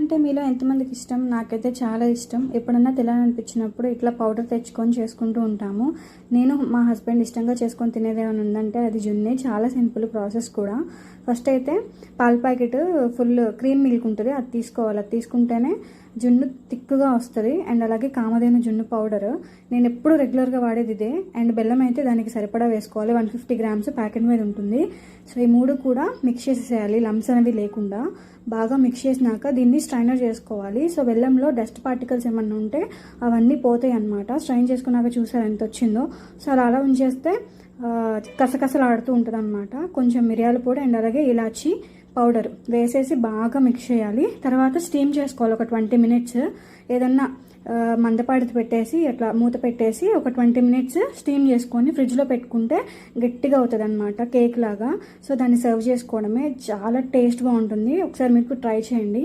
అంటే మీలో ఎంతమందికి ఇష్టం? నాకైతే చాలా ఇష్టం. ఎప్పుడన్నా తినాలనిపించినప్పుడు ఇట్లా పౌడర్ తెచ్చుకొని చేసుకుంటూ ఉంటాము. నేను మా హస్బెండ్ ఇష్టంగా చేసుకొని తినేది ఏమైనా ఉందంటే అది జున్నే. చాలా సింపుల్ ప్రాసెస్ కూడా. ఫస్ట్ అయితే పాల ప్యాకెట్ ఫుల్ క్రీమ్ మిల్క్ ఉంటుంది, అది తీసుకోవాలి. అది తీసుకుంటేనే జున్ను థిక్గా వస్తుంది. అండ్ అలాగే కామధేను జున్ను పౌడర్ నేను ఎప్పుడు రెగ్యులర్గా వాడేది ఇదే. అండ్ బెల్లం అయితే దానికి సరిపడా వేసుకోవాలి. 150 గ్రామ్స్ ప్యాకెట్ మీద ఉంటుంది. సో ఈ మూడు కూడా మిక్స్ చేసేయాలి, లమ్స్ అనేవి లేకుండా. బాగా మిక్స్ చేసినాక దీన్ని స్ట్రైనర్ చేసుకోవాలి. సో బెల్లంలో డస్ట్ పార్టికల్స్ ఏమన్నా ఉంటే అవన్నీ పోతాయి అన్నమాట. స్ట్రైన్ చేసుకున్నాక చూసారు ఎంత వచ్చిందో. సో అలా ఉంచేస్తే కసకసలాడుతూ ఉంటుంది అన్నమాట. కొంచెం మిరియాల పొడి అండ్ అలాగే ఇలాచి పౌడర్ వేసేసి బాగా మిక్స్ చేయాలి. తర్వాత స్టీమ్ చేసుకోవాలి ఒక 20 మినిట్స్. ఏదన్నా మందపాడిది పెట్టేసి అట్లా మూత పెట్టేసి ఒక 20 మినిట్స్ స్టీమ్ చేసుకొని ఫ్రిడ్జ్లో పెట్టుకుంటే గట్టిగా అవుతుంది అనమాట, కేక్ లాగా. సో దాన్ని సర్వ్ చేసుకోవడమే. చాలా టేస్ట్గా ఉంటుంది. ఒకసారి మీకు ట్రై చేయండి.